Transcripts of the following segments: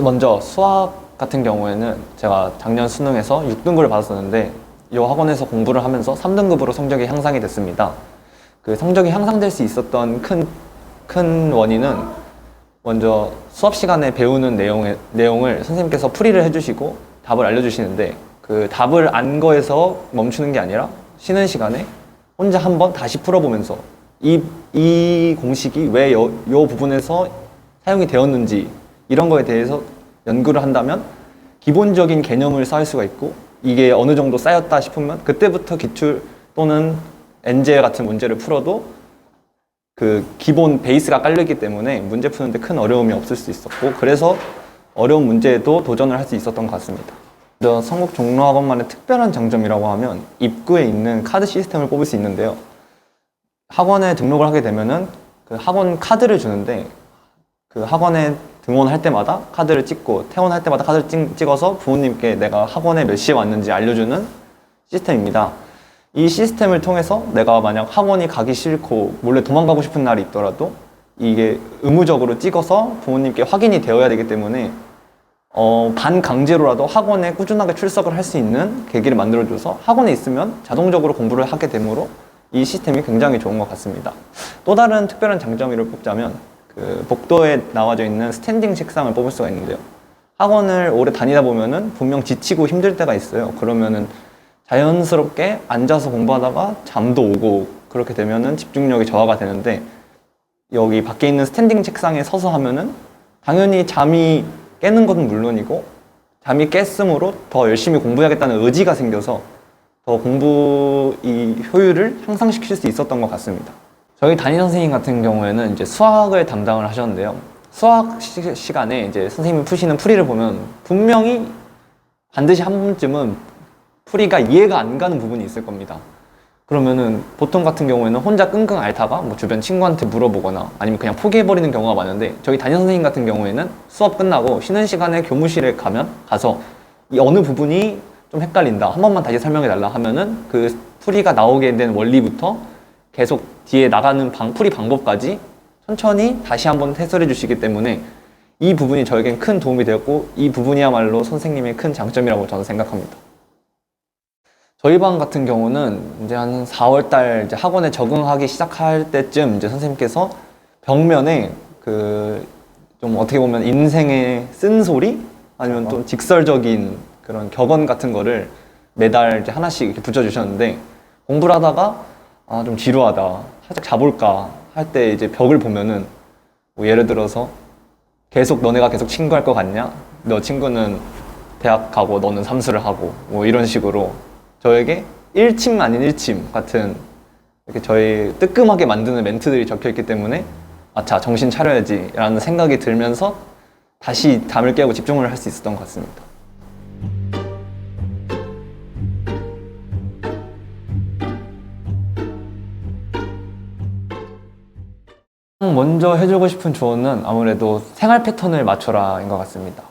먼저 수학 같은 경우에는 제가 작년 수능에서 6등급을 받았었는데 이 학원에서 공부를 하면서 3등급으로 성적이 향상이 됐습니다. 그 성적이 향상될 수 있었던 큰 원인은 먼저 수업 시간에 배우는 내용을 선생님께서 풀이를 해주시고 답을 알려주시는데 그 답을 안 거에서 멈추는 게 아니라 쉬는 시간에 혼자 한번 다시 풀어보면서 이 공식이 왜 이 부분에서 사용이 되었는지 이런 거에 대해서 연구를 한다면 기본적인 개념을 쌓을 수가 있고 이게 어느 정도 쌓였다 싶으면 그때부터 기출 또는 엔제 같은 문제를 풀어도 그 기본 베이스가 깔려있기 때문에 문제 푸는데 큰 어려움이 없을 수 있었고 그래서 어려운 문제에도 도전을 할 수 있었던 것 같습니다. 성북종로학원만의 특별한 장점이라고 하면 입구에 있는 카드 시스템을 뽑을 수 있는데요. 학원에 등록을 하게 되면은 그 학원 카드를 주는데 그 학원에 등원할 때마다 카드를 찍고 퇴원할 때마다 카드를 찍어서 부모님께 내가 학원에 몇 시에 왔는지 알려주는 시스템입니다. 이 시스템을 통해서 내가 만약 학원이 가기 싫고 몰래 도망가고 싶은 날이 있더라도 이게 의무적으로 찍어서 부모님께 확인이 되어야 되기 때문에 반강제로라도 학원에 꾸준하게 출석을 할 수 있는 계기를 만들어줘서 학원에 있으면 자동적으로 공부를 하게 되므로 이 시스템이 굉장히 좋은 것 같습니다. 또 다른 특별한 장점을 뽑자면 그 복도에 나와져 있는 스탠딩 책상을 뽑을 수가 있는데요. 학원을 오래 다니다 보면은 분명 지치고 힘들 때가 있어요. 그러면은 자연스럽게 앉아서 공부하다가 잠도 오고 그렇게 되면은 집중력이 저하가 되는데 여기 밖에 있는 스탠딩 책상에 서서 하면은 당연히 잠이 깨는 것은 물론이고 잠이 깼으므로 더 열심히 공부해야겠다는 의지가 생겨서 더 공부 효율을 향상시킬 수 있었던 것 같습니다. 저희 담임 선생님 같은 경우에는 이제 수학을 담당을 하셨는데요. 수학 시간에 이제 선생님이 푸시는 풀이를 보면 분명히 반드시 한 번쯤은 풀이가 이해가 안 가는 부분이 있을 겁니다. 그러면은 보통 같은 경우에는 혼자 끙끙 앓다가 뭐 주변 친구한테 물어보거나 아니면 그냥 포기해버리는 경우가 많은데 저희 담임 선생님 같은 경우에는 수업 끝나고 쉬는 시간에 교무실에 가서 이 어느 부분이 좀 헷갈린다 한 번만 다시 설명해 달라 하면은 그 풀이가 나오게 된 원리부터 계속 뒤에 나가는 풀이 방법까지 천천히 다시 한번 해설해 주시기 때문에 이 부분이 저에겐 큰 도움이 되었고 이 부분이야말로 선생님의 큰 장점이라고 저는 생각합니다. 저희 반 같은 경우는 이제 한 4월달 이제 학원에 적응하기 시작할 때쯤 이제 선생님께서 벽면에 그 좀 어떻게 보면 인생의 쓴소리 아니면 좀 직설적인 그런 격언 같은 거를 매달 이제 하나씩 이렇게 붙여주셨는데 공부를 하다가 좀 지루하다 살짝 자볼까 할 때 이제 벽을 보면은 뭐 예를 들어서 너네가 계속 친구할 것 같냐? 너 친구는 대학 가고 너는 삼수를 하고 뭐 이런 식으로 저에게 일침 아닌 일침 같은 이렇게 저희 뜨끔하게 만드는 멘트들이 적혀있기 때문에 자 정신 차려야지 라는 생각이 들면서 다시 잠을 깨고 집중을 할 수 있었던 것 같습니다. 먼저 해주고 싶은 조언은 아무래도 생활 패턴을 맞춰라인 것 같습니다.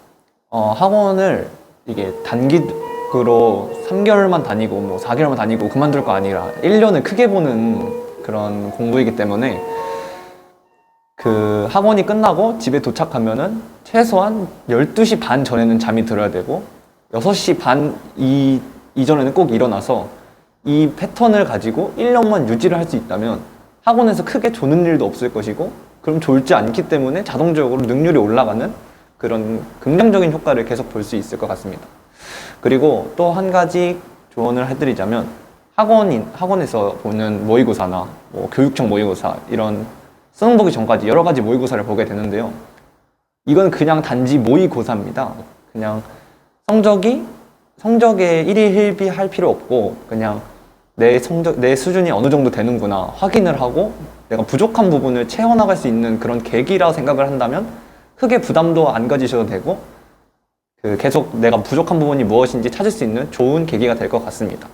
학원을 이게 단기로 3개월만 다니고 뭐 4개월만 다니고 그만둘 거 아니라 1년을 크게 보는 그런 공부이기 때문에 그 학원이 끝나고 집에 도착하면은 최소한 12시 반 전에는 잠이 들어야 되고 6시 반 이전에는 꼭 일어나서 이 패턴을 가지고 1년만 유지를 할 수 있다면 학원에서 크게 조는 일도 없을 것이고 그럼 졸지 않기 때문에 자동적으로 능률이 올라가는 그런 긍정적인 효과를 계속 볼 수 있을 것 같습니다. 그리고 또 한 가지 조언을 해드리자면 학원에서 보는 모의고사나 뭐 교육청 모의고사 이런 수능 보기 전까지 여러 가지 모의고사를 보게 되는데요. 이건 그냥 단지 모의고사입니다. 그냥 성적에 일희일비할 필요 없고 그냥 내 수준이 어느 정도 되는구나 확인을 하고 내가 부족한 부분을 채워나갈 수 있는 그런 계기라 생각을 한다면 크게 부담도 안 가지셔도 되고 계속 내가 부족한 부분이 무엇인지 찾을 수 있는 좋은 계기가 될 것 같습니다.